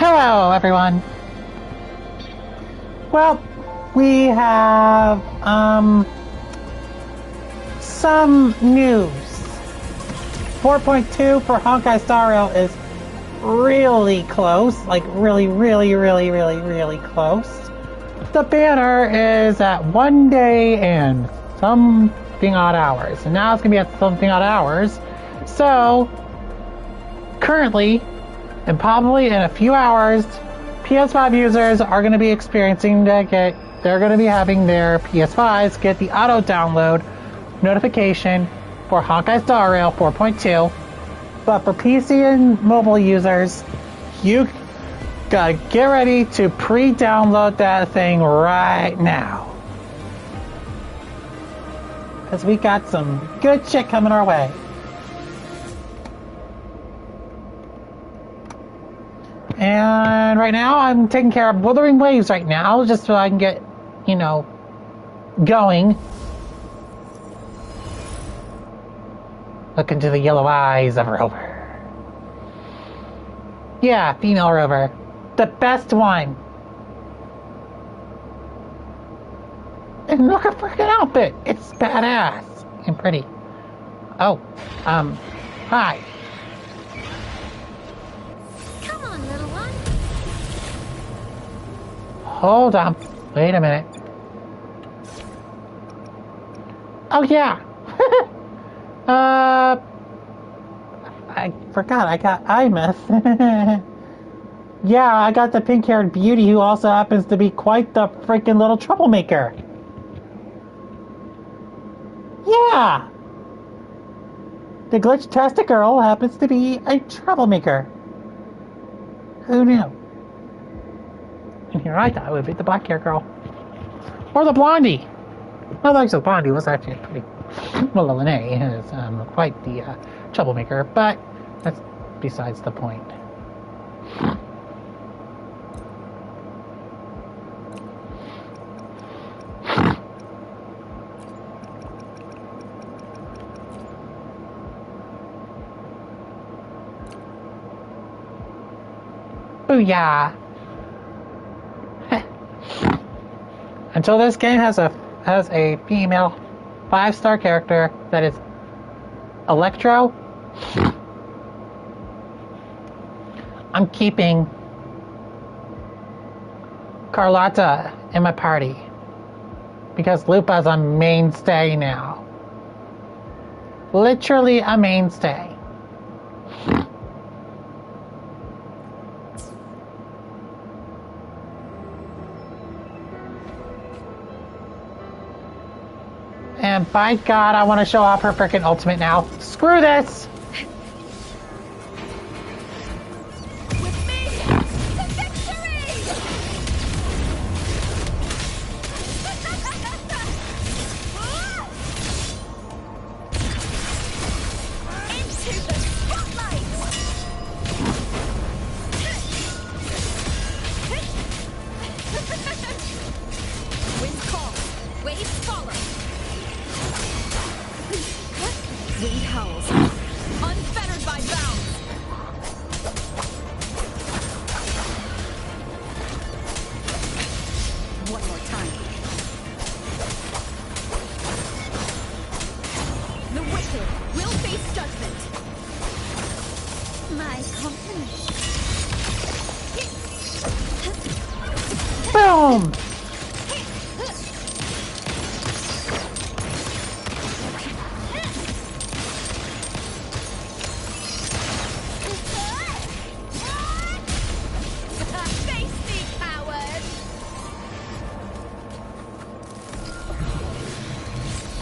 Hello, everyone. Well, we have, some news. 4.2 for Honkai Star Rail is really close. Like, really close. The banner is at 1 day and something odd hours. And now it's going to be at something odd hours. So, currently, and probably in a few hours, PS5 users are going to be experiencing they're going to be having their PS5s get the auto download notification for Honkai Star Rail 4.2. But for PC and mobile users, you gotta get ready to pre-download that thing right now. Because we got some good shit coming our way. And right now, I'm taking care of Wuthering Waves right now, just so I can get, going. Look into the yellow eyes of Rover. Yeah, female Rover. The best one. And look at her freaking outfit. It's badass and pretty. Oh, hi. Hold on. Wait a minute. Oh, yeah. I forgot I got Imeth. Yeah, I got the pink-haired beauty who also happens to be quite the freaking little troublemaker. Yeah. The glitch-tastic girl happens to be a troublemaker. Who knew? And here I thought it would be the black-haired girl. Or the blondie. Well, actually, the blondie was actually pretty... Well, Lene is quite the troublemaker, but that's besides the point. Booyah! Until this game has a female 5-star character that is Electro, I'm keeping Carlotta in my party because Lupa's a mainstay now. Literally a mainstay. And by God, I want to show off her frickin' ultimate now. Screw this! With me, to victory! Into the spotlight! Wind calls, waves follow. Wind howls, unfettered by bounds. One more time. The wicked will face judgment. My company. Boom!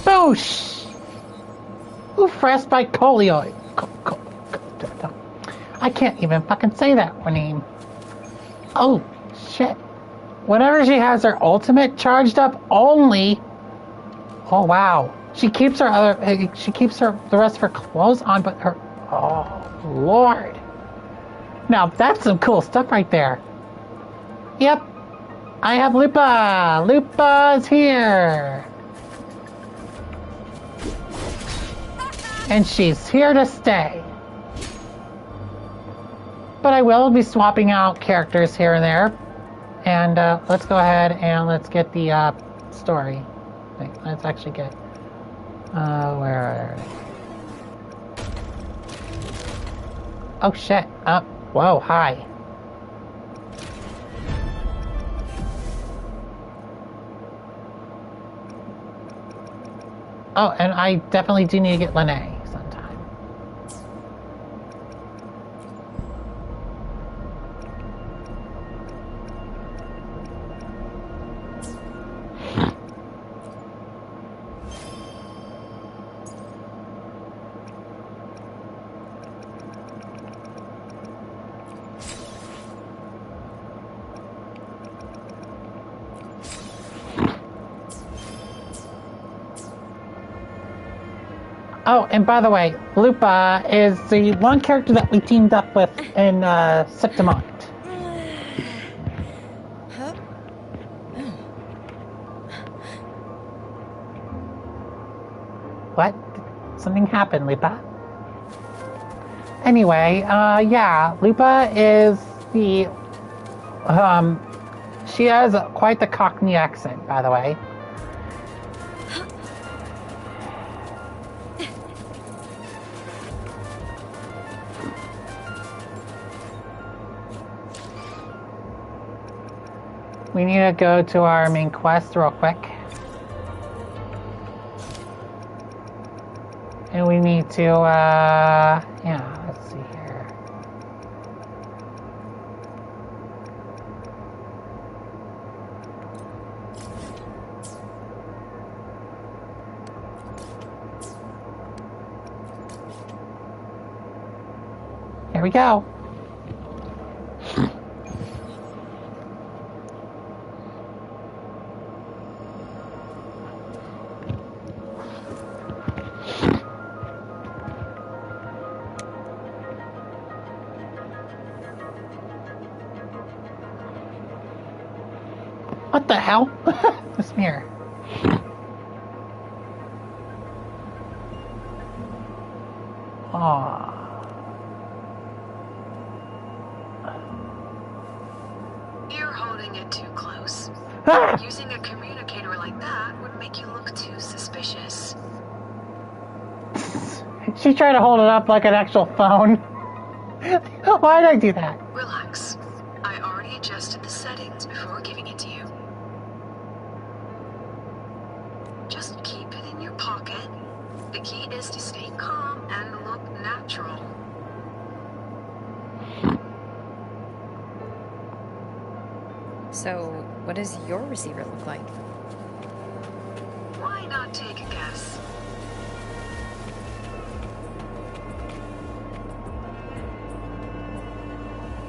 Boosh! Oofrest by Colioid. I can't even fucking say that name. Oh, shit. Whenever she has her ultimate charged up only... Oh, wow. She keeps the rest of her clothes on, but her... Oh, Lord. Now, that's some cool stuff right there. Yep. I have Lupa. Lupa's here. And she's here to stay. But I will be swapping out characters here and there. And let's go ahead and let's get the story. Wait, let's actually get... where are they? Oh shit. Whoa, hi. Oh, and I definitely do need to get Lene sometime. Oh, and by the way, Lupa is the one character that we teamed up with in Septimont. What? Something happened, Lupa? Anyway, yeah, Lupa is the... she has quite the Cockney accent, by the way. We need to go to our main quest real quick. And we need to, yeah, let's see here. Here we go. What the hell? This mirror. Aww. You're holding it too close. Using a communicator like that would make you look too suspicious. She's trying to hold it up like an actual phone. Why did I do that? Relax. I already adjusted the settings before giving it to you. Just keep it in your pocket. The key is to stay calm and look natural. So, what does your receiver look like? Why not take a guess?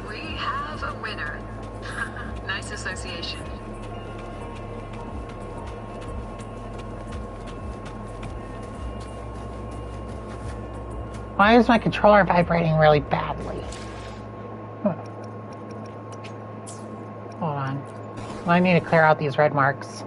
We have a winner. Nice association. Why is my controller vibrating really badly? Hold on. I need to clear out these red marks.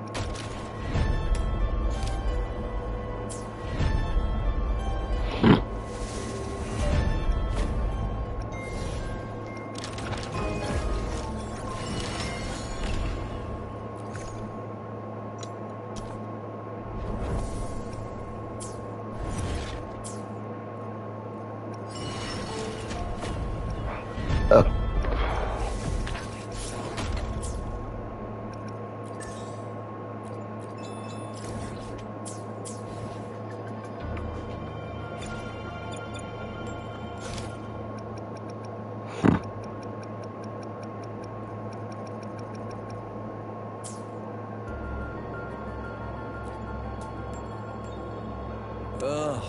Ugh,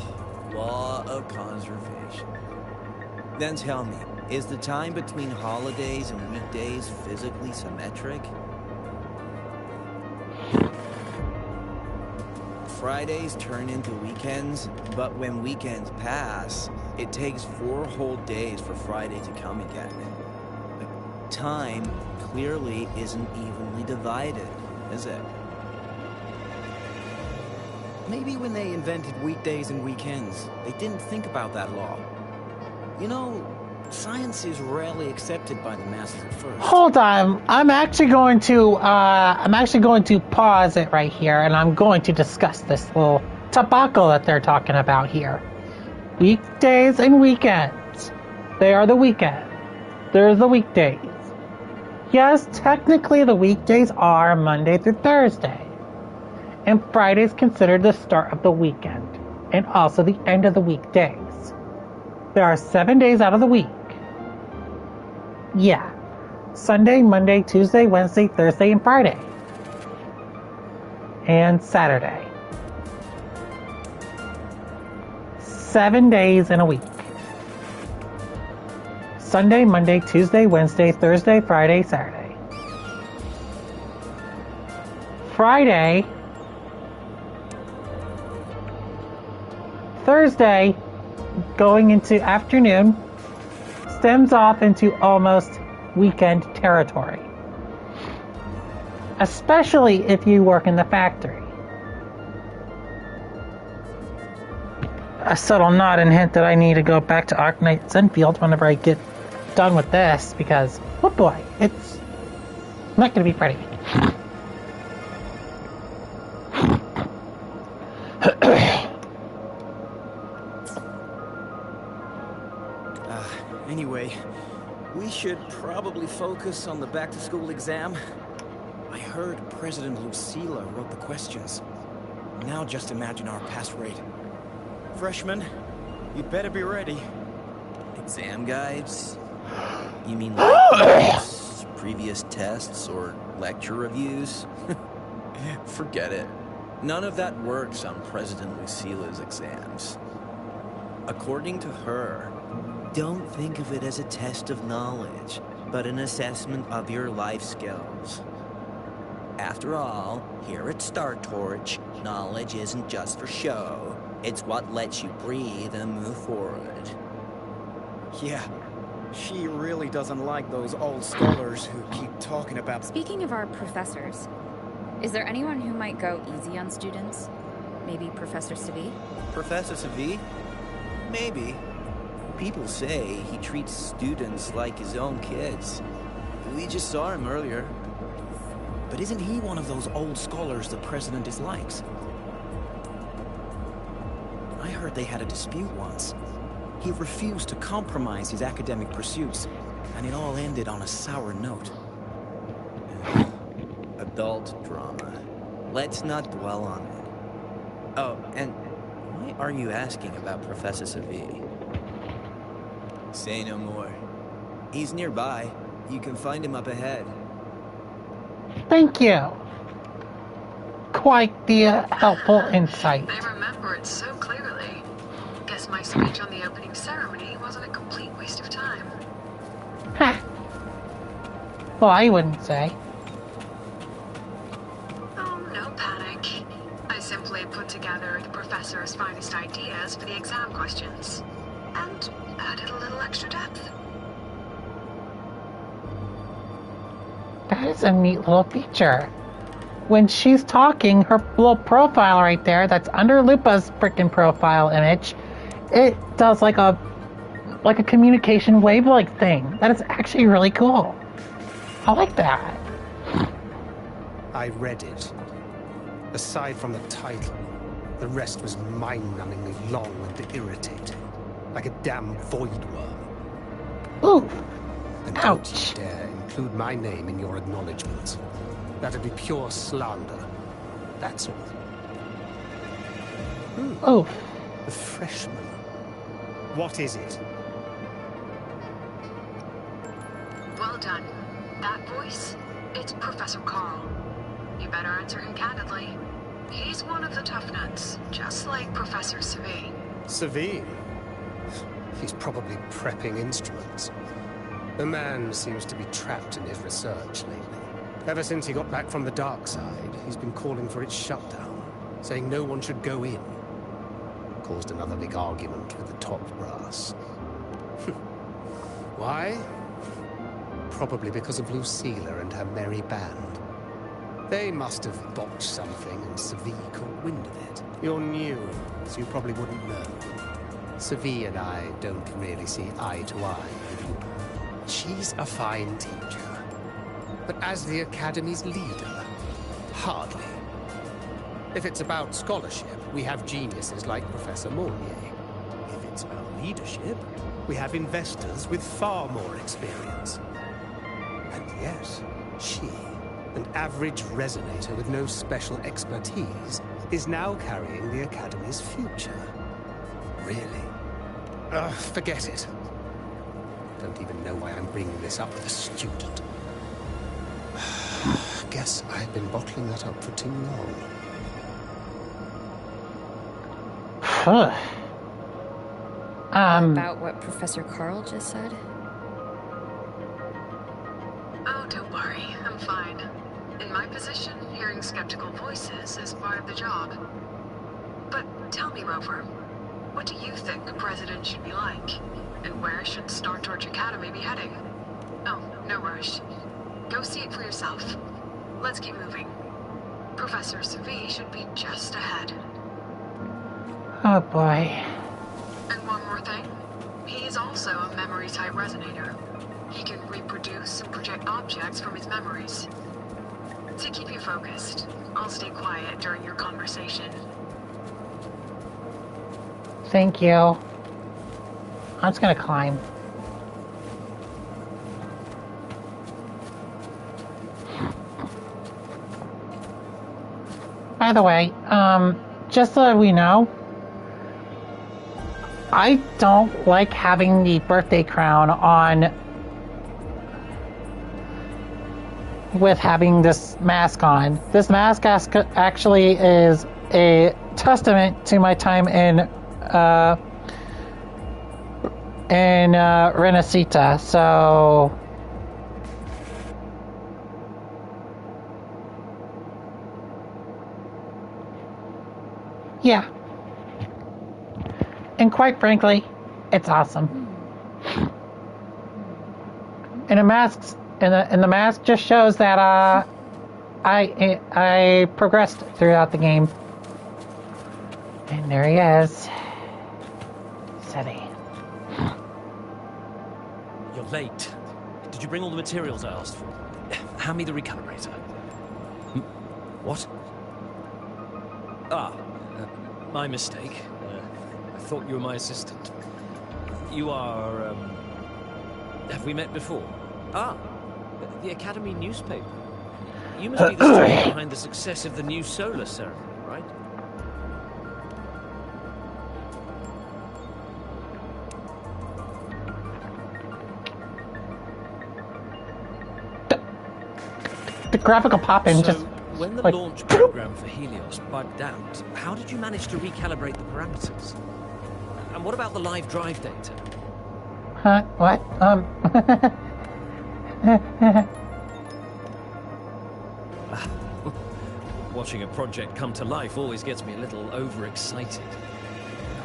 law of conservation. Then tell me, is the time between holidays and weekdays physically symmetric? Fridays turn into weekends, but when weekends pass, it takes 4 whole days for Friday to come again. Time clearly isn't evenly divided, is it? Maybe when they invented weekdays and weekends, they didn't think about that law. You know, Science is rarely accepted by the masses at first. Hold on. I'm actually going to pause it right here, and I'm going to discuss this little tobacco that they're talking about here. Weekdays and weekends. They are the weekend. There's the weekdays. Yes, technically the weekdays are Monday through Thursday. And Friday is considered the start of the weekend. And also the end of the weekdays. There are 7 days out of the week. Yeah. Sunday, Monday, Tuesday, Wednesday, Thursday, and Friday. And Saturday. 7 days in a week. Sunday, Monday, Tuesday, Wednesday, Thursday, Friday, Saturday. Friday, Thursday, going into afternoon, stems off into almost weekend territory. Especially if you work in the factory. A subtle nod and hint that I need to go back to Arknight Zenfield whenever I get done with this, because, oh boy, it's not going to be pretty. Anyway, we should probably focus on the back-to-school exam. I heard President Lucilla wrote the questions. Now just imagine our pass rate. Freshmen, you better be ready. Exam guides? You mean like previous tests or lecture reviews? Forget it. None of that works on President Lucilla's exams. According to her, don't think of it as a test of knowledge, but an assessment of your life skills. After all, here at Star Torch, knowledge isn't just for show. It's what lets you breathe and move forward. Yeah, she really doesn't like those old scholars who keep talking about... Speaking of our professors, is there anyone who might go easy on students? Maybe Professor Savi? Professor Savi? Maybe. People say he treats students like his own kids. We just saw him earlier. But isn't he one of those old scholars the president dislikes? I heard they had a dispute once. He refused to compromise his academic pursuits, and it all ended on a sour note. Adult drama. Let's not dwell on it. Oh, and why are you asking about Professor Savi? Say no more. He's nearby. You can find him up ahead. Thank you. Quite the helpful insight. I remember it so clearly. Guess my speech on the opening ceremony wasn't a complete waste of time. Ha. Well, I wouldn't say. Oh, no panic. I simply put together the professor's finest ideas for the exam questions. And added a little extra depth. That is a neat little feature. When she's talking, her little profile right there, that's under Lupa's freaking profile image, it does like a communication wavelength thing. That is actually really cool. I like that. I read it. Aside from the title, the rest was mind-numbingly long and irritating. Like a damn void worm. Ooh. And Ouch. don't you dare include my name in your acknowledgements. That'd be pure slander. That's all. Oh. The freshman. What is it? Well done. That voice, it's Professor Carl. You better answer him candidly. He's one of the tough nuts, just like Professor Savi. Savi? He's probably prepping instruments. The man seems to be trapped in his research lately. Ever since he got back from the dark side, he's been calling for its shutdown, saying no one should go in. Caused another big argument with the top brass. Why? Probably because of Lucilla and her merry band. They must have botched something and Savi caught wind of it. You're new, so you probably wouldn't know. Savi and I don't really see eye to eye with you. She's a fine teacher. But as the Academy's leader, hardly. If it's about scholarship, we have geniuses like Professor Mornier. If it's about leadership, we have investors with far more experience. And yes, she, an average resonator with no special expertise, is now carrying the Academy's future. Really? Ugh, forget it. Don't even know why I'm bringing this up with a student. Guess I've been bottling that up for too long. About what Professor Carl just said? Oh, don't worry. I'm fine. In my position, hearing skeptical voices is part of the job. But tell me, Rover, what do you think a president should be like? And where should Star Torch Academy be heading? Oh, no rush. Go see it for yourself. Let's keep moving. Professor Savi should be just ahead. Oh boy. And one more thing. He is also a memory-type resonator. He can reproduce and project objects from his memories. To keep you focused, I'll stay quiet during your conversation. Thank you. I'm just gonna climb. By the way, just so we know, I don't like having the birthday crown on with having this mask on. This mask actually is a testament to my time in Renacita, so yeah. And quite frankly, it's awesome. And the mask just shows that I progressed throughout the game. And there he is. Steady. You're late. Did you bring all the materials I asked for? Hand me the recalibrator. What? My mistake. I thought you were my assistant. You are, have we met before? The Academy newspaper. You must be the story behind the success of the new solar ceremony, right? The graphical pop-in So, just when the like, launch program for Helios bugged out, how did you manage to recalibrate the parameters? And what about the live drive data? Huh? What? Watching a project come to life always gets me a little overexcited.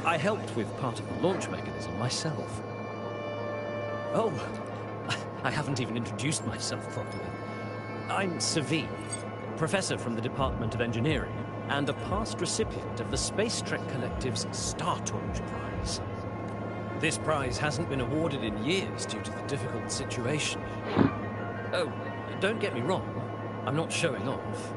I helped with part of the launch mechanism myself. Oh, I haven't even introduced myself properly. I'm Savi, professor from the Department of Engineering, and a past recipient of the Space Trek Collective's Star Torch Prize. This prize hasn't been awarded in years due to the difficult situation. Oh, don't get me wrong, I'm not showing off.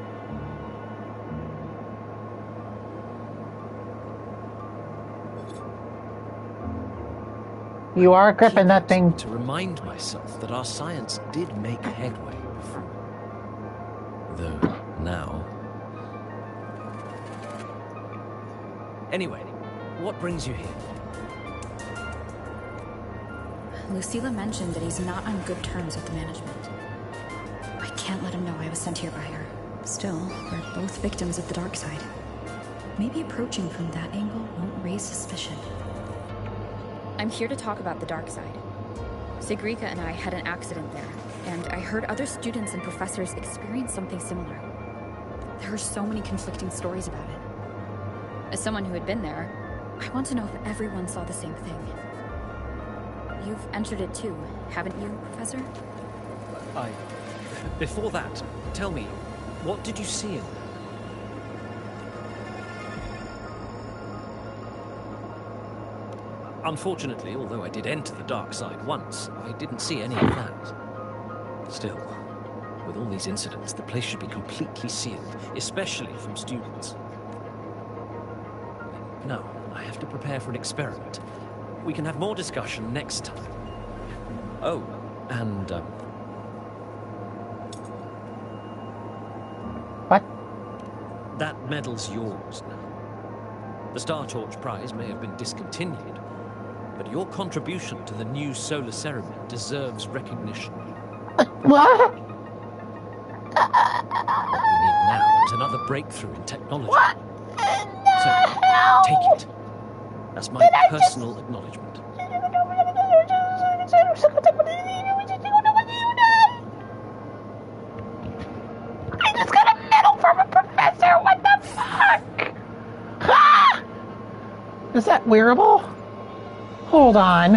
You are gripping that thing. To remind myself that our science did make headway before. Though now. Anyway, what brings you here? Lucilla mentioned that he's not on good terms with the management. I can't let him know I was sent here by her. Still, we're both victims of the dark side. Maybe approaching from that angle won't raise suspicion. I'm here to talk about the dark side. Sigrika and I had an accident there, and I heard other students and professors experience something similar. There are so many conflicting stories about it. As someone who had been there, I want to know if everyone saw the same thing. You've entered it too, haven't you, Professor? Before that, tell me, what did you see in there? Unfortunately, although I did enter the dark side once, I didn't see any of that. Still, with all these incidents, the place should be completely sealed, especially from students. No, I have to prepare for an experiment. We can have more discussion next time. Oh, and, What? that medal's yours now. The Star Torch Prize may have been discontinued, but your contribution to the new solar ceremony deserves recognition. What? What we need now is another breakthrough in technology. What? So, take it. That's my personal acknowledgement. I just got a medal from a professor. What the fuck? Ah! Is that wearable? Hold on.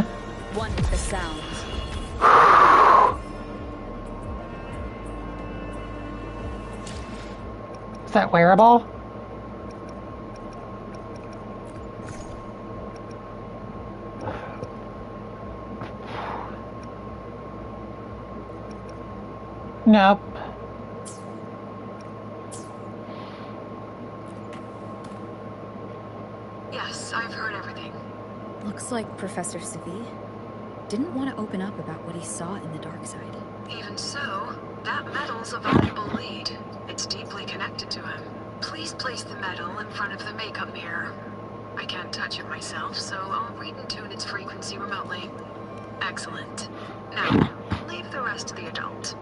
One with the sounds. Is that wearable? Nope. Yes, I've heard everything. Looks like Professor Savi didn't want to open up about what he saw in the dark side. Even so, that medal's a valuable lead. It's deeply connected to him. Please place the medal in front of the makeup mirror. I can't touch it myself, so I'll read and tune its frequency remotely. Excellent. Now, leave the rest to the adult.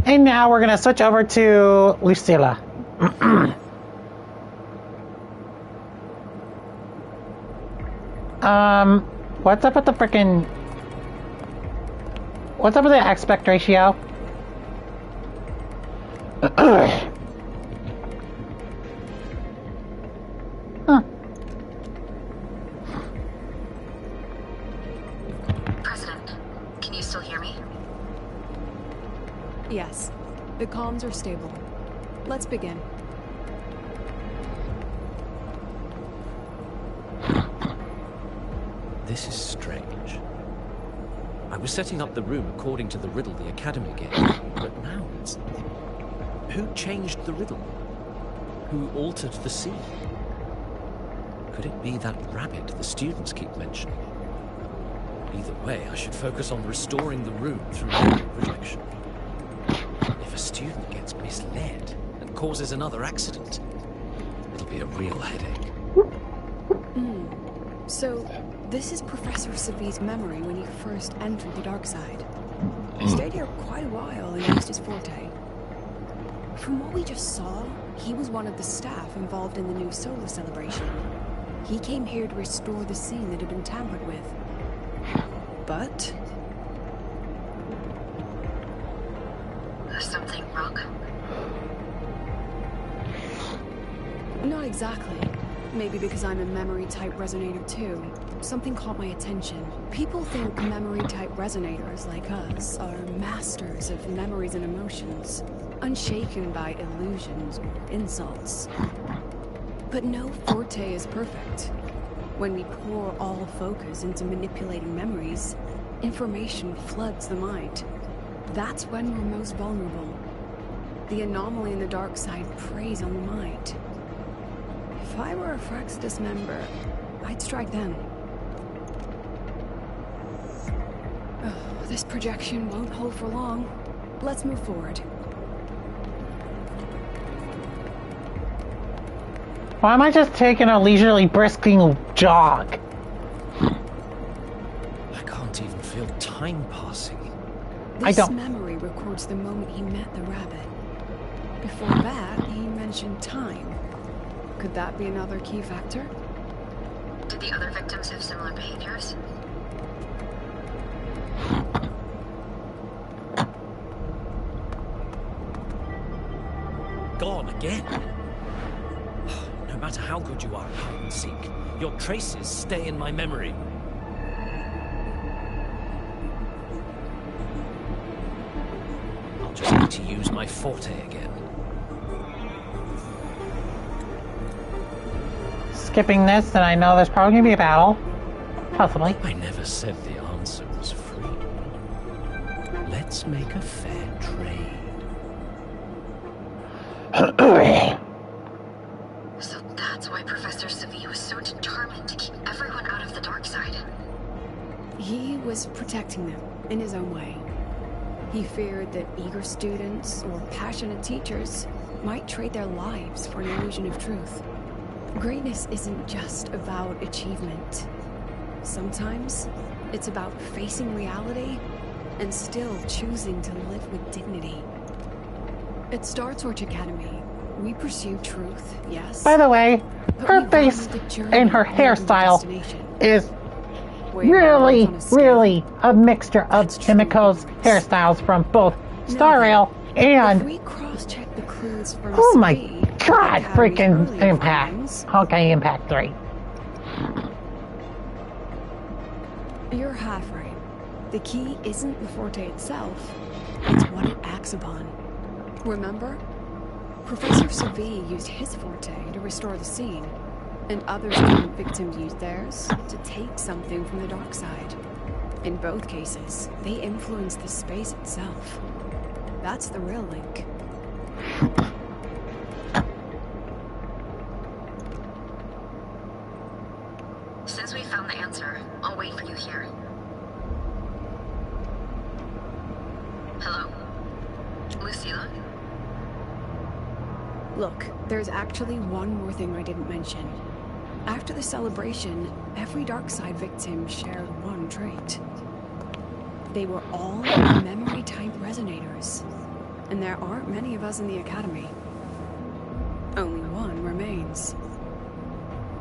And now we're gonna switch over to Lucilla. What's up with the frickin'... What's up with the aspect ratio? Huh. President, can you still hear me? Yes. The comms are stable. Let's begin. This is strange. I was setting up the room according to the riddle the Academy gave, but now it's... Who changed the riddle? Who altered the scene? Could it be that rabbit the students keep mentioning? Either way, I should focus on restoring the room through memory projection. If a student gets misled and causes another accident, it'll be a real headache. So, this is Professor Savi's memory when he first entered the dark side. He stayed here quite a while and used his forte. From what we just saw, he was one of the staff involved in the new solar celebration. He came here to restore the scene that had been tampered with. But... Something wrong? not exactly. Maybe because I'm a memory-type resonator too. Something caught my attention. People think memory-type resonators like us are masters of memories and emotions, unshaken by illusions or insults. But no forte is perfect. When we pour all focus into manipulating memories, information floods the mind. That's when we're most vulnerable. The anomaly in the dark side preys on the mind. If I were a Fraxidus member, I'd strike then. Oh, this projection won't hold for long. Let's move forward. Why am I just taking a leisurely brisking jog? I can't even feel time passing. This memory records the moment he met the rabbit. Before that, he mentioned time. Could that be another key factor? Did the other victims have similar behaviors? Gone again. No matter how good you are at hide and seek, your traces stay in my memory. I'll just need to use my forte again. skipping this, and I know there's probably gonna be a battle. Possibly. I never said the answer was free. Let's make a fair trade. So that's why Professor Savi was so determined to keep everyone out of the dark side. He was protecting them in his own way. He feared that eager students or passionate teachers might trade their lives for an illusion of truth. Greatness isn't just about achievement. Sometimes it's about facing reality and still choosing to live with dignity. At Star Torch Academy, we pursue truth, yes. By the way, but her we face value the journey and her more than the hairstyle destination. is Way more really, on a scale. really a mixture of That's true, Himiko's Lucas. hairstyles from both Now Star then, Rail If and we cross-check the clues from oh my Savi and the god, Academy's freaking earlier Impact. findings, Okay, Impact 3. you're half right. The key isn't the forte itself, it's what it acts upon. Remember? Professor Savi used his forte to restore the scene, and other student victims used theirs to take something from the dark side. In both cases, they influenced the space itself. That's the real link. Since we found the answer, I'll wait for you here. Hello? Lucilla? Look, there's actually one more thing I didn't mention. After the celebration, every Darkside victim shared one trait. They were all memory-type resonators. And there aren't many of us in the Academy. Only one remains.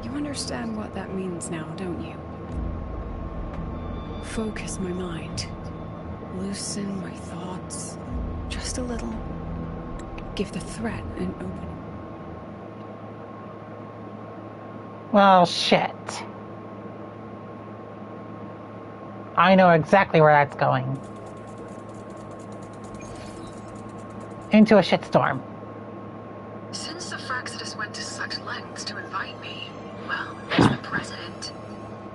You understand what that means now, don't you? Focus my mind. Loosen my thoughts. Just a little. Give the threat an opening. Well, shit. I know exactly where that's going. Into a shitstorm. Since the Fraxidus went to such lengths to invite me, well, as the president,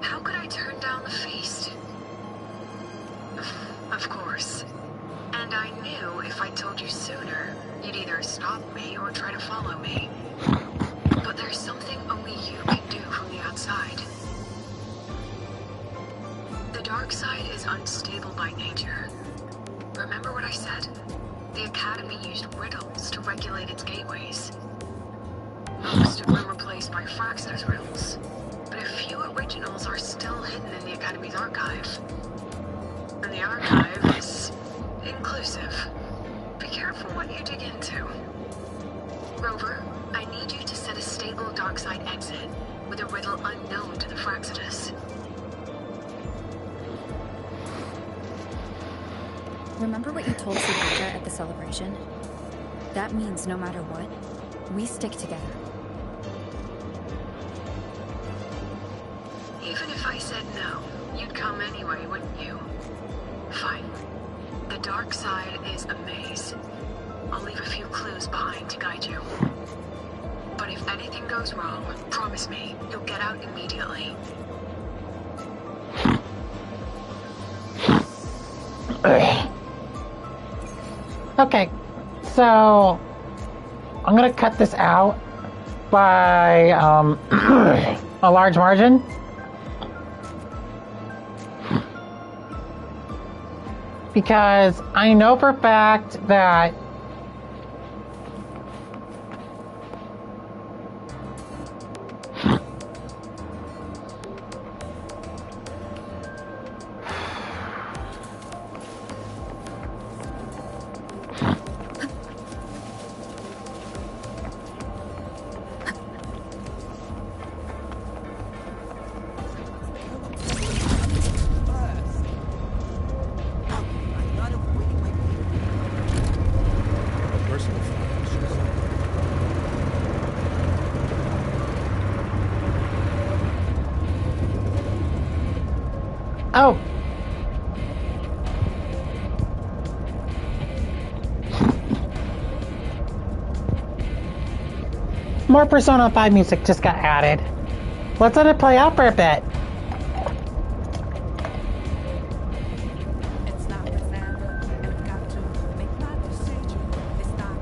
how could I turn down the feast? Of course. And I knew if I told you sooner, you'd either stop me or try to follow me. But there's something only you can do from the outside. The dark side is unstable by nature. Remember what I said? The Academy used riddles to regulate its gateways. Most of them replaced by Fraxidus riddles, but a few originals are still hidden in the Academy's archive. And the archive is inclusive. Be careful what you dig into. Rover, I need you to set a stable darkside exit with a riddle unknown to the Fraxidus. Remember what you told Sudaka at the celebration? That means no matter what, we stick together. Even if I said no, you'd come anyway, wouldn't you? Fine. The dark side is a maze. I'll leave a few clues behind to guide you. But if anything goes wrong, promise me, you'll get out immediately. Okay, so I'm gonna cut this out by a large margin. Because I know for a fact that oh, more Persona 5 music just got added. Let's let it play out for a bit.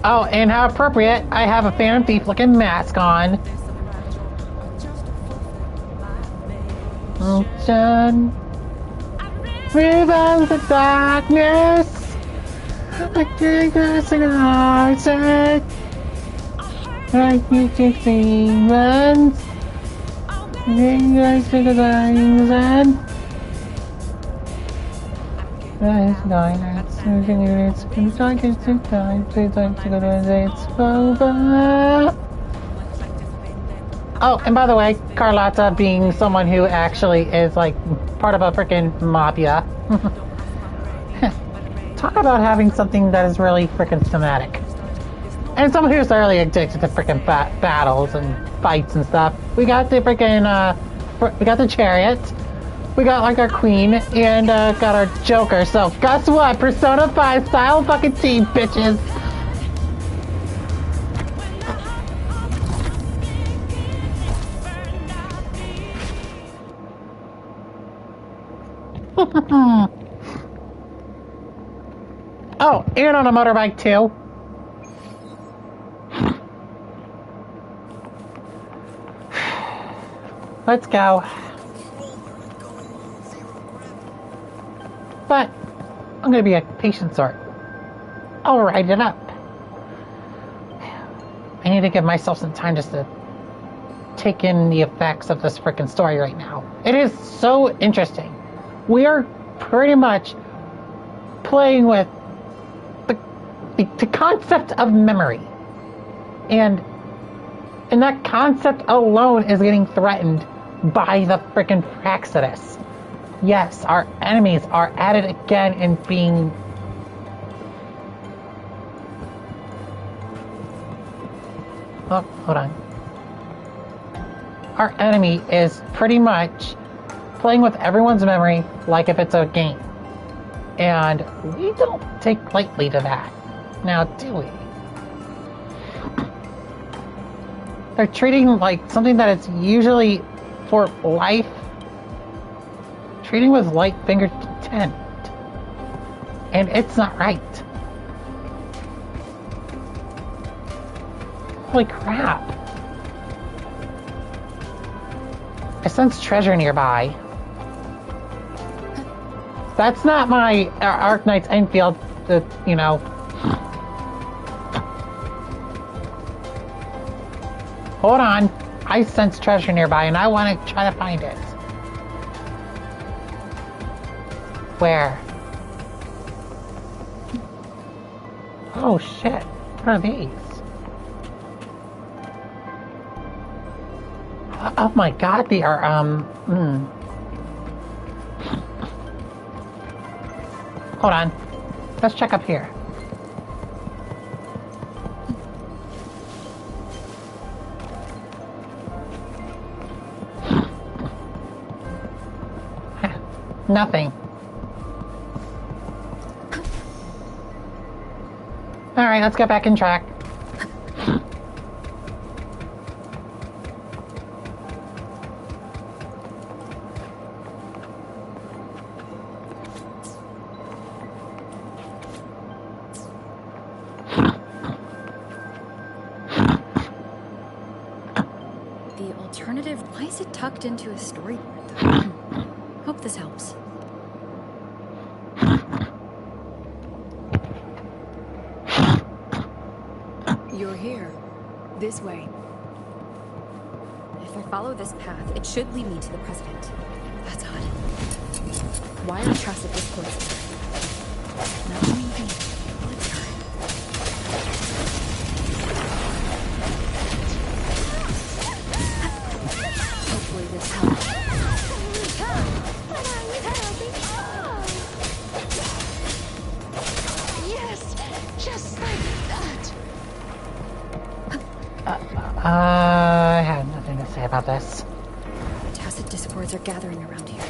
Oh, and how appropriate, I have a Phantom Thief looking mask on. Ocean, revenge the darkness. I think I sing a heart. I need to see demons. I think I sing a diamond. It's over. Oh, and by the way, Carlotta being someone who actually is like part of a freaking mafia. Talk about having something that is really freaking thematic. And someone who's really addicted to freaking battles and fights and stuff. We got the freaking, we got the chariot. We got like our queen and got our Joker. So guess what? Persona 5 style fucking team, bitches. Oh, and on a motorbike too. Let's go. But I'm gonna be a patient sort. I'll write it up. I need to give myself some time just to take in the effects of this freaking story right now. It is so interesting. We are pretty much playing with the concept of memory. And that concept alone is getting threatened by the freaking Praxidus. Yes, our enemies are at it again and being... Oh, hold on. Our enemy is pretty much playing with everyone's memory like if it's a game. And we don't take lightly to that. Now, do we? They're treating like something that is usually for life, treating with light-fingered contempt. And it's not right. Holy crap. I sense treasure nearby. That's not my Arknight's Enfield, you know. Hold on. I sense treasure nearby and I want to try to find it. Where? Oh shit. What are these? Oh my god, they are, Hold on. Let's check up here. Nothing. Alright, let's get back in track. The alternative, why is it tucked into a storyboard though? Hope this helps. You're here. This way. If I follow this path, it should lead me to the president. That's odd. Wire trust at this point. No, maybe. Let's try. Hopefully this helps. Yes, just like that. I have nothing to say about this. Tacit discords are gathering around here.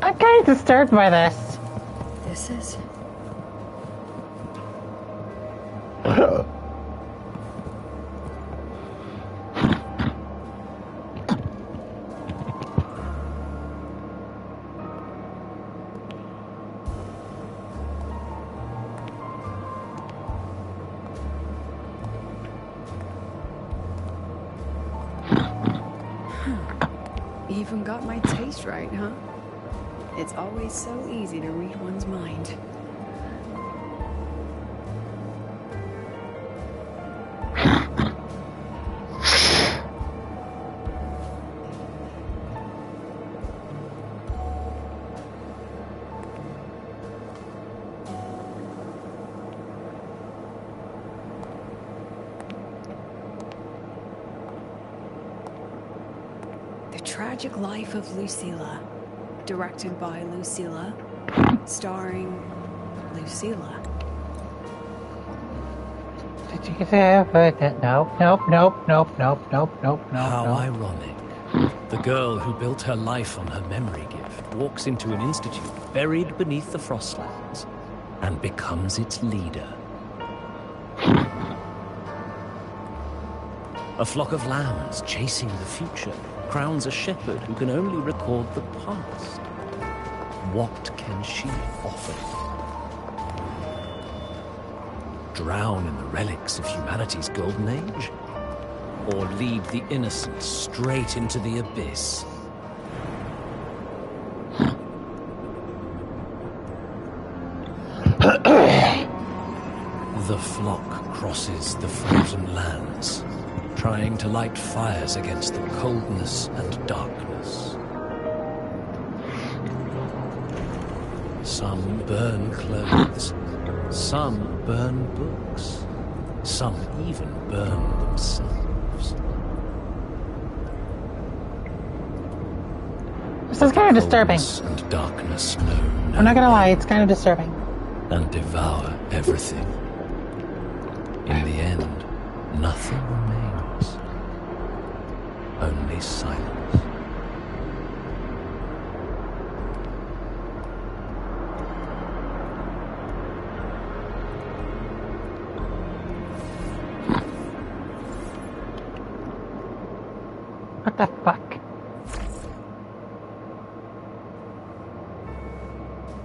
I'm kind of disturbed by this. This is... Even got my taste right, huh? It's always so easy to read one's mind. The Tragic Life of Lucilla. Directed by Lucilla. Starring Lucilla. Did you say it? Nope, nope, nope, nope, nope, nope, nope, nope. How nope. ironic. The girl who built her life on her memory gift walks into an institute buried beneath the Frostlands and becomes its leader. A flock of lambs chasing the future crowns a shepherd who can only record the past. What can she offer? Drown in the relics of humanity's golden age? Or lead the innocent straight into the abyss? The flock crosses the frozen lands, trying to light fires against the coldness and darkness. Some burn clothes, some burn books, some even burn themselves. This is kind of disturbing. Coldness and darkness know no I'm not gonna lie, end, it's kind of disturbing. and devour everything. In the end, nothing remains. Only silence. What the fuck?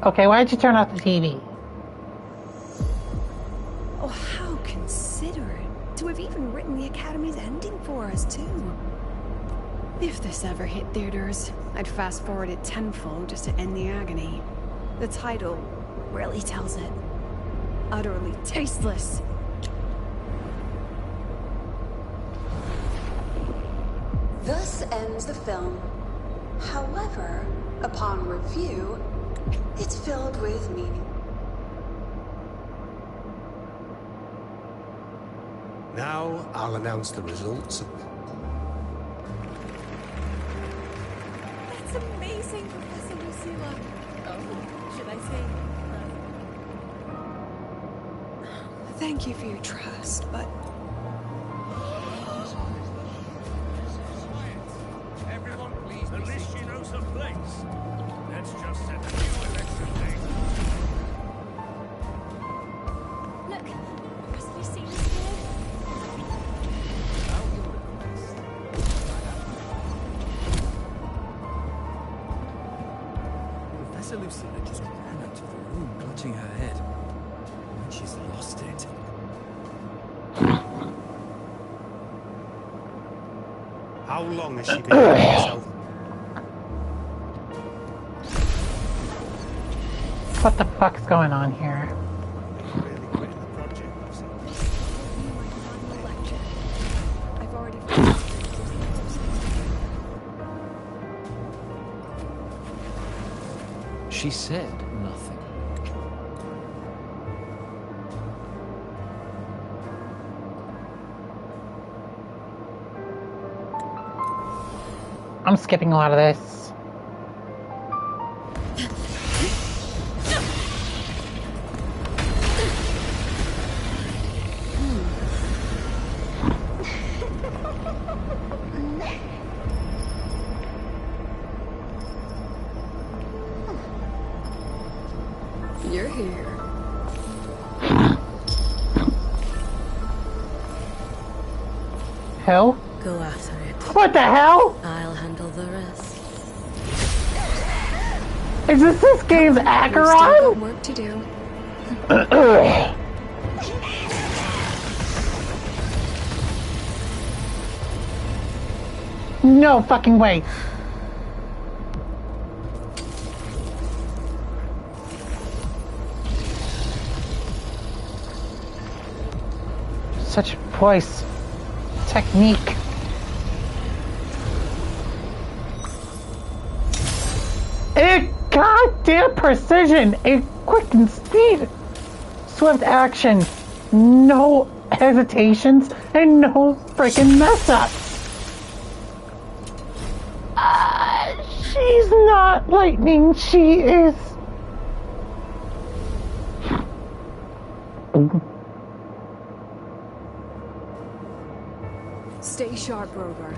Okay, why'd you turn off the TV? Oh, how considerate. To have even written the Academy's ending for us, too. If this ever hit theaters, I'd fast forward it tenfold just to end the agony. The title really tells it. Utterly tasteless. Thus ends the film. However, upon review, it's filled with meaning. Now I'll announce the results of... That's amazing, Professor Lucilla. Oh, should I say... Thank you for your trust, but Everyone, please. At least she knows her place. Let's just set a few extra things. Look, Professor Lucilla's here. Professor Lucilla just ran out of the room, clutching her head. And she's lost it. How long has she been doing herself? What the fuck's going on here? Really quitting the project, Lucilla. you might not in a lecture. I've already She said nothing. I'm skipping a lot of this. You're here. Hell? Go after it. What the hell? I'll handle the rest. Is this game's We've still Acheron? got work to do. No fucking way. Such voice technique. A goddamn precision, a quick speed, swift action, no hesitations, and no freaking mess ups. She's not lightning, she is. Stay sharp, Rover.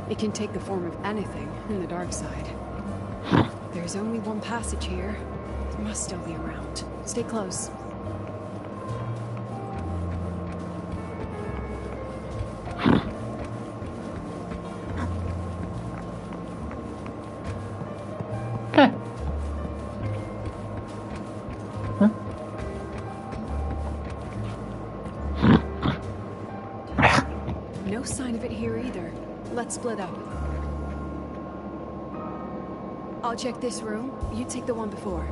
It can take the form of anything in the dark side. There's only one passage here. It must still be around. Stay close. Okay. Huh? No sign of it here either. Let's split up. I'll check this room. You take the one before.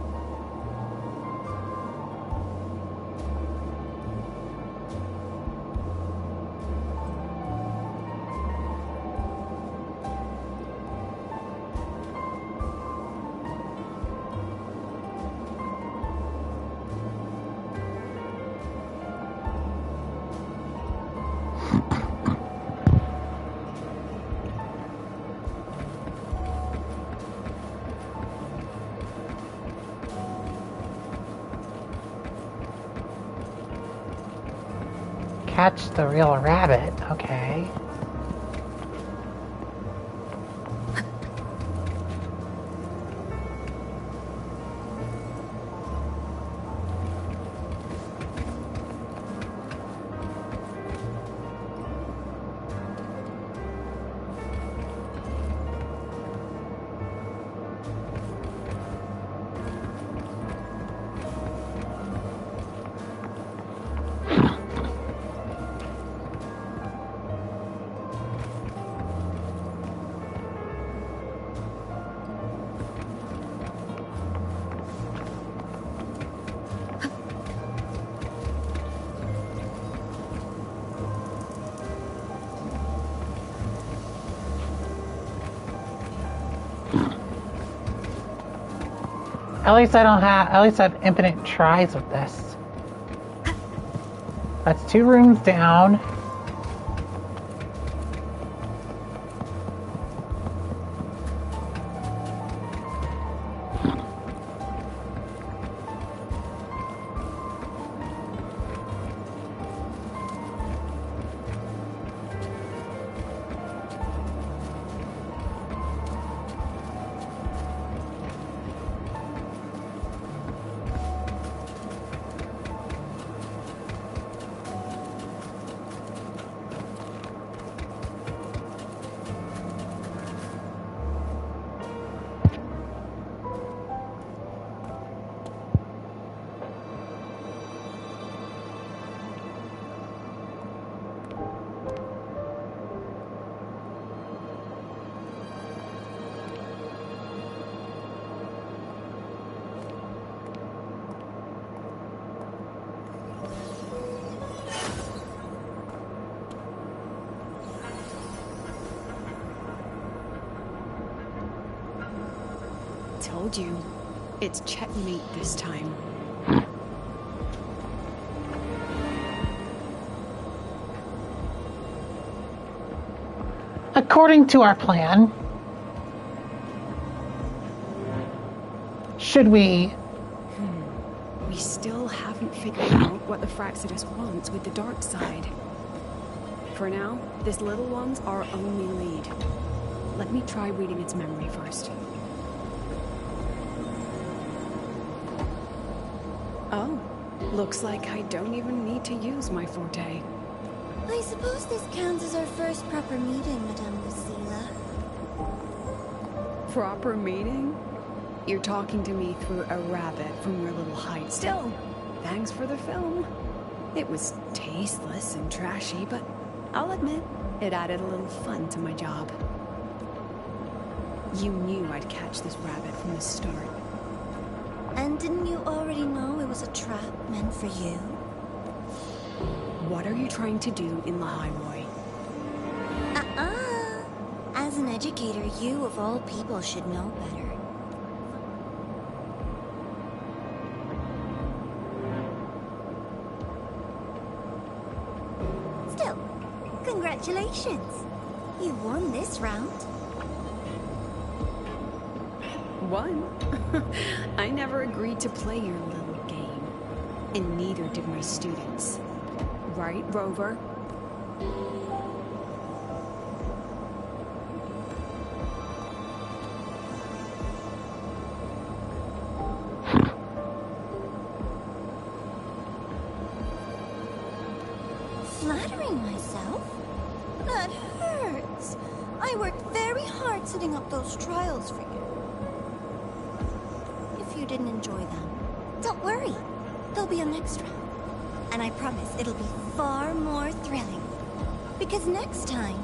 Catch the real rabbit, okay. At least I have infinite tries with this. That's 2 rooms down. Told you. It's checkmate this time. According to our plan, should we... We still haven't figured out what the Fraxidus wants with the dark side. For now, this little one's our only lead. Let me try reading its memory first. Looks like I don't even need to use my forte. I suppose this counts as our first proper meeting, Madame Lucilla. Proper meeting? You're talking to me through a rabbit from your little hide. Still, thanks for the film. It was tasteless and trashy, but I'll admit, it added a little fun to my job. You knew I'd catch this rabbit from the start. And didn't you already know it was a trap meant for you? What are you trying to do in the highway? As an educator, you of all people should know better. Still, congratulations. You won this round. Won? I never agreed to play your little game. And neither did my students. Right, Rover? Flattering myself? That hurts. I worked very hard setting up those trials for you. If you didn't enjoy them, don't worry. There'll be a next round. And I promise it'll be far more thrilling. Because next time,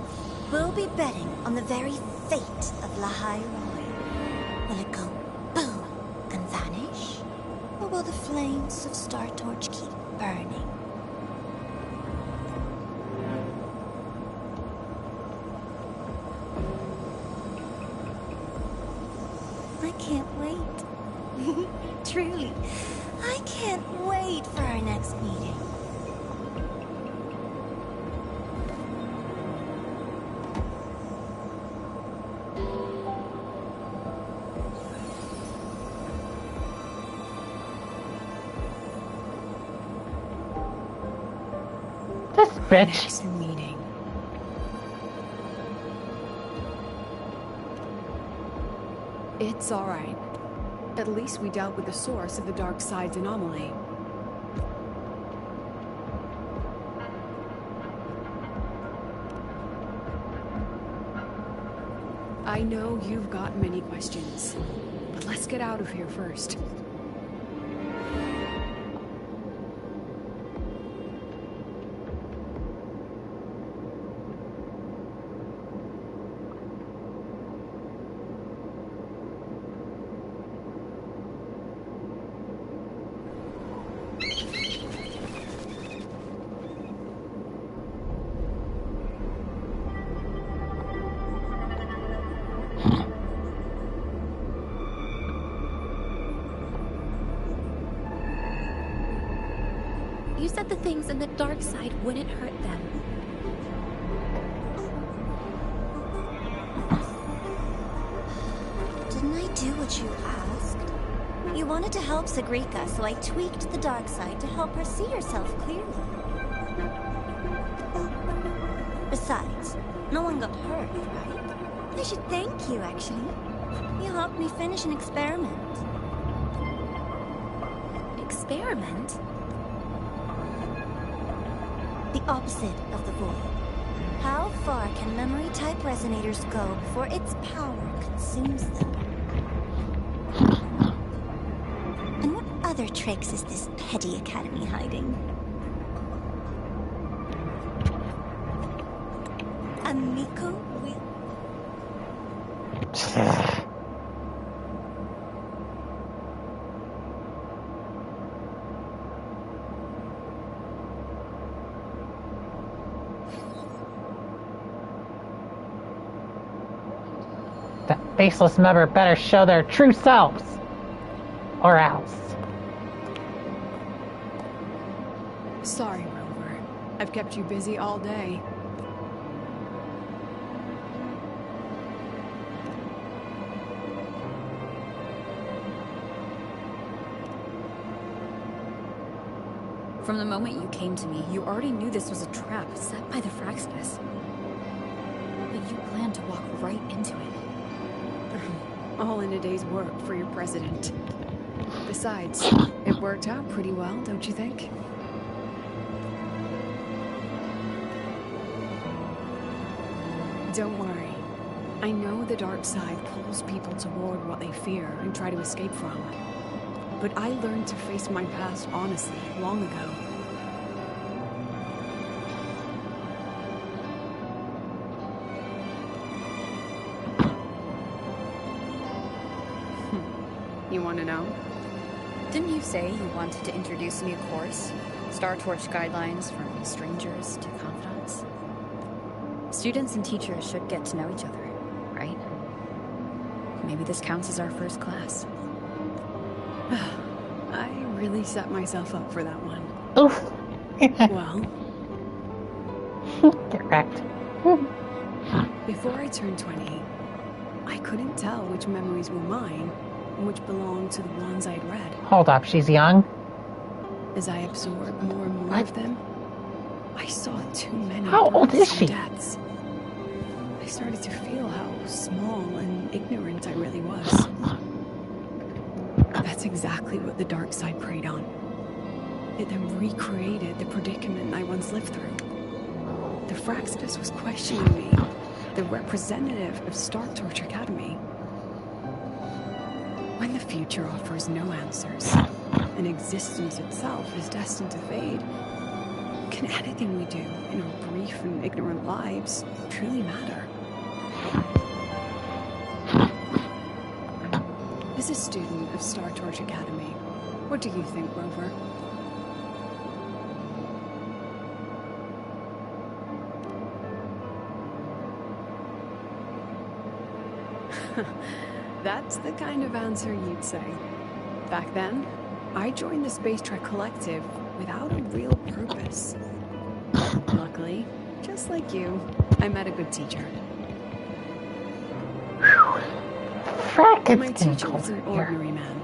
we'll be betting on the very fate of La High Roy. Will it go boom and vanish? Or will the flames of Star Torch keep burning? I can't wait. Truly, I can't wait for our next meeting. This bitch. Next meeting. It's all right. At least we dealt with the source of the dark side's anomaly. I know you've got many questions, but let's get out of here first. You said the things in the dark side wouldn't hurt them. Didn't I do what you asked? You wanted to help Sagrika, so I tweaked the dark side to help her see herself clearly. Besides, no one got hurt, right? I should thank you, actually. You helped me finish an experiment. Experiment? The opposite of the void. How far can memory-type resonators go before its power consumes them? And what other tricks is this petty academy hiding? Amico will... That faceless member better show their true selves. Or else. Sorry, Rover. I've kept you busy all day. From the moment you came to me, you already knew this was a trap set by the Fraxness. But you planned to walk right into it. All in a day's work for your president. Besides, it worked out pretty well, don't you think? Don't worry. I know the dark side pulls people toward what they fear and try to escape from. But I learned to face my past honestly long ago. You want to know? Didn't you say you wanted to introduce a new course? Star Torch guidelines from strangers to confidants? Students and teachers should get to know each other, right? Maybe this counts as our first class. I really set myself up for that one. Oof. Well, Get wrecked. before I turned 20, I couldn't tell which memories were mine and which belonged to the ones I'd read. Hold up, she's young. As I absorbed more and more of them, I saw too many How old is births she? and deaths. I started to feel how small and ignorant I really was. That's exactly what the dark side preyed on. It then recreated the predicament I once lived through. The Fraxtus was questioning me, the representative of Star Torch Academy. When the future offers no answers, and existence itself is destined to fade, can anything we do in our brief and ignorant lives truly matter? As a student of Star Torch Academy, what do you think, Rover? That's the kind of answer you'd say. Back then, I joined the Space Trek Collective without a real purpose. Luckily, just like you, I met a good teacher. Frick, My it's getting teacher was colder an here. ordinary man,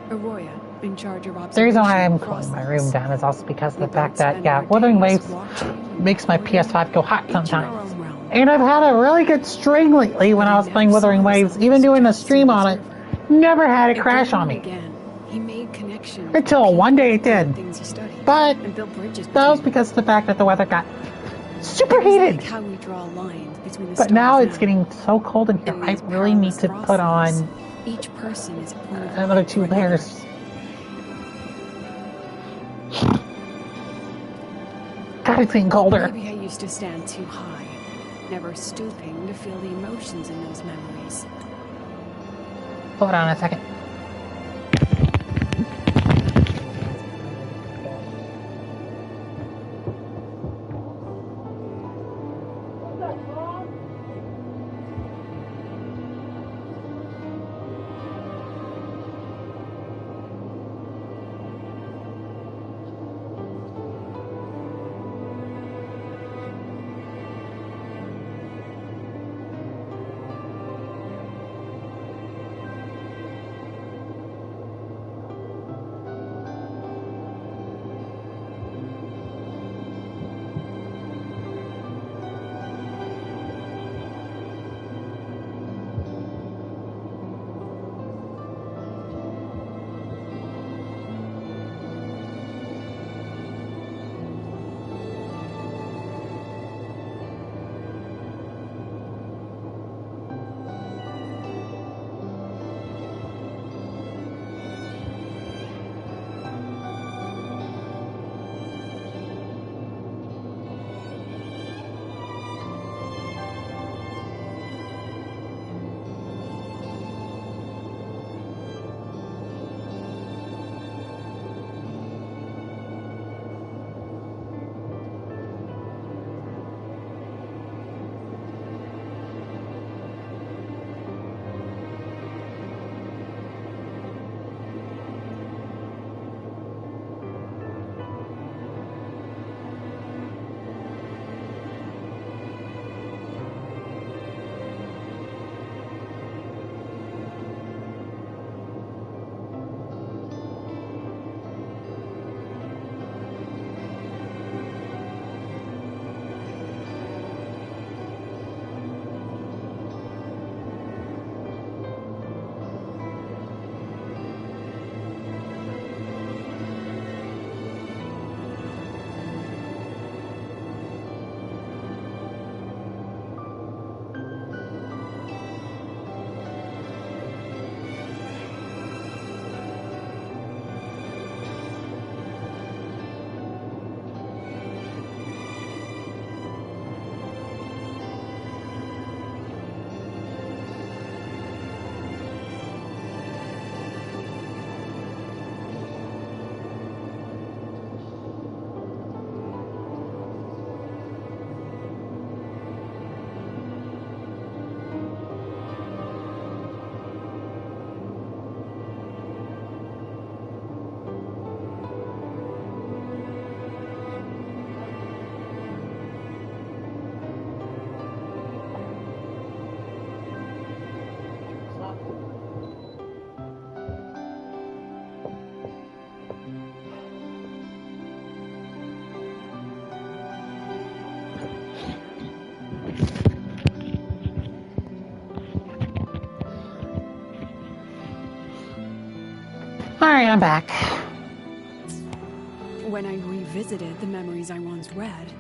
Arroya, in charge of observation. The reason why I'm and cooling my process. room down is also because of the We fact both that, spent yeah, our Wuthering days Waves watching, makes my recording, PS5 go hot each in our sometimes. own realm. And I've had a really good string lately when I was playing Wuthering Waves, even doing a stream on it. Never had it crash on me. Again, he made connections Until one day it did. things he studied, But and built bridges that was between because of the fact that the weather got them. super It was heated. like how we draw lines between the But stars now it's getting so cold in here, In I these really need to perilous put processes, on each person is a point of another light 2 for another. layers. God, it's getting colder. Maybe I used to stand too high, never stooping to feel the emotions in those memories. Hold on a second. Alright, I'm back. When I revisited the memories I once read,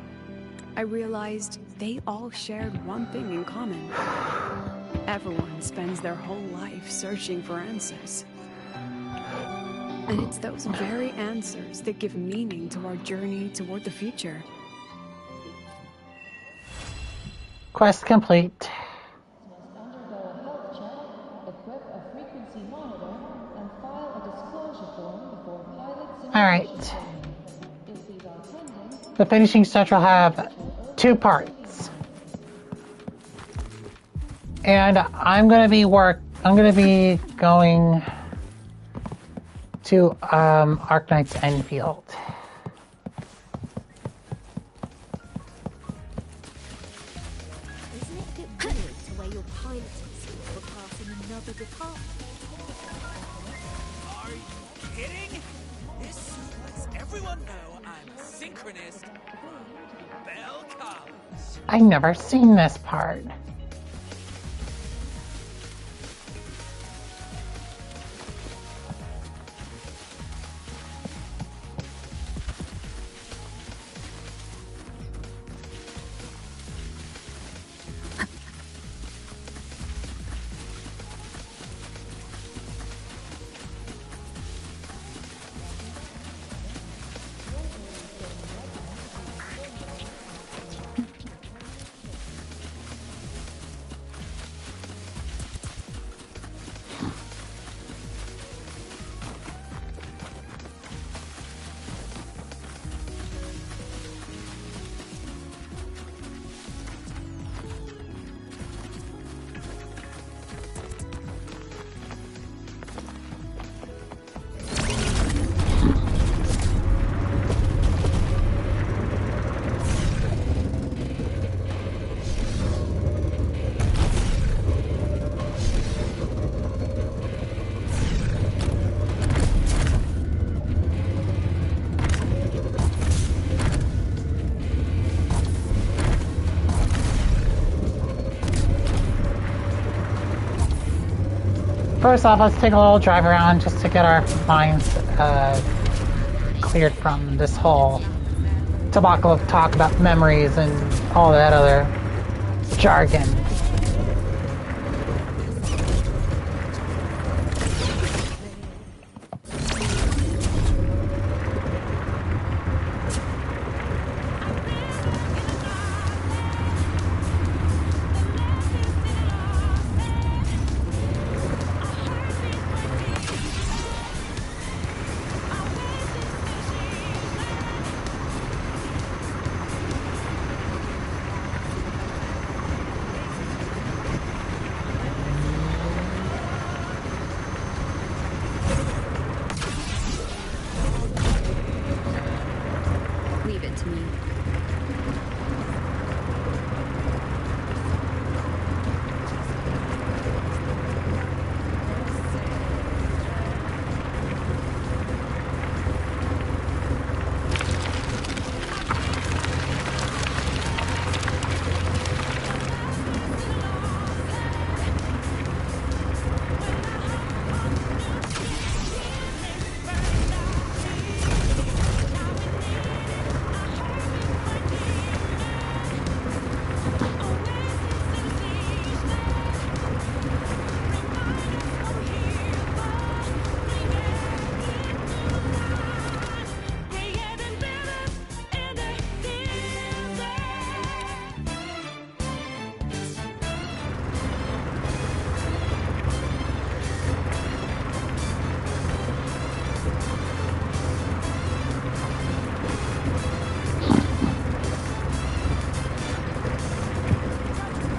I realized they all shared one thing in common. Everyone spends their whole life searching for answers. And it's those very answers that give meaning to our journey toward the future. Quest complete. Alright. The finishing touch will have 2 parts. And I'm gonna be going to Arknight's Enfield. Isn't it a bit weird to wear your piloting suit for passing another department? Are you kidding? This suit lets everyone know I'm a synchronist from Bell College. I've never seen this part. First off, let's take a little drive around just to get our minds cleared from this whole debacle of talk about memories and all that other jargon. Leave it to me.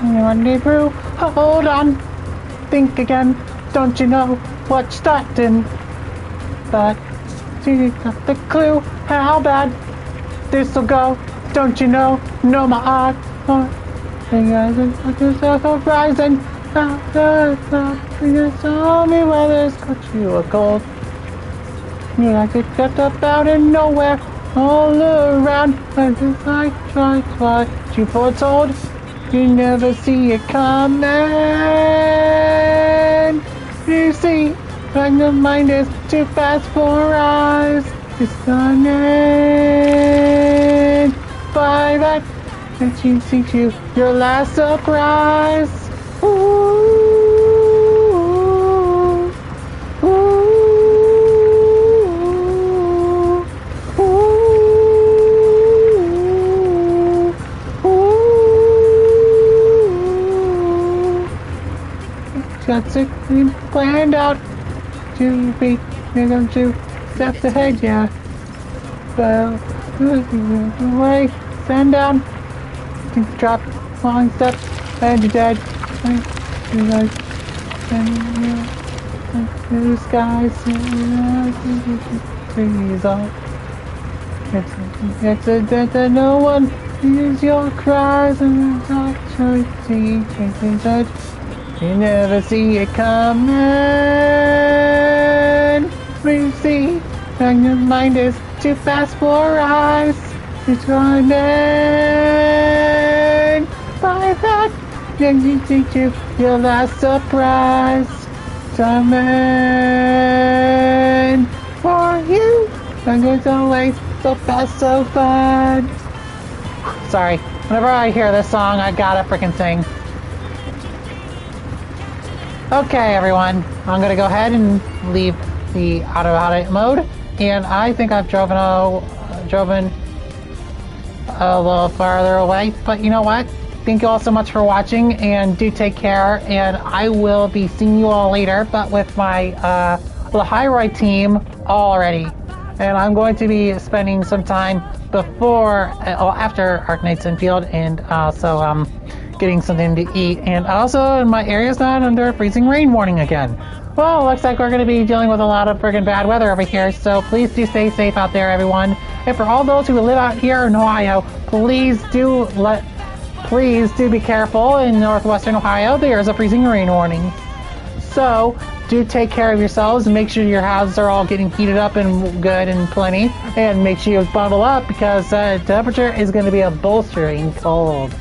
Rendezvous? Hold on. Think again. Don't you know what's starting? But you got the clue how bad this'll go. Don't you know? Know my art. You guys are horizon. You just tell me whether it's got you a cold. You like it got up out of nowhere. All around. I just like try. You foretold. You never see it coming. You see, Magnum mind is too fast for our eyes. It's gone in. By that, and she seeks you, your last surprise. Ooh, ooh, ooh, ooh. Got something planned out to be, you're going to step ahead, yeah. Well, away, stand down, drop, falling steps, and you're dead. Blue skies, trees all. Accident that no one hears your cries and actually see chasing touch. You never see it coming. We see, Magnum mind is too fast for our eyes. It's running. By that, then you teach you your last surprise. Coming for you. Magnum's always so fast, so fun. Sorry, whenever I hear this song, I gotta freaking sing. Okay, everyone, I'm gonna go ahead and leave the auto mode, and I think I've driven a little farther away, but you know what? Thank you all so much for watching, and do take care, and I will be seeing you all later, but with my the Hyride team already, and I'm going to be spending some time after Arknights Infield, and also getting something to eat, and also my area's not under freezing rain warning again. Well, looks like we're going to be dealing with a lot of friggin' bad weather over here, so please do stay safe out there, everyone. And for all those who live out here in Ohio, please do be careful. In northwestern Ohio, there is a freezing rain warning. So, do take care of yourselves and make sure your houses are all getting heated up and good and plenty, and make sure you bundle up because the temperature is going to be a bolstering cold.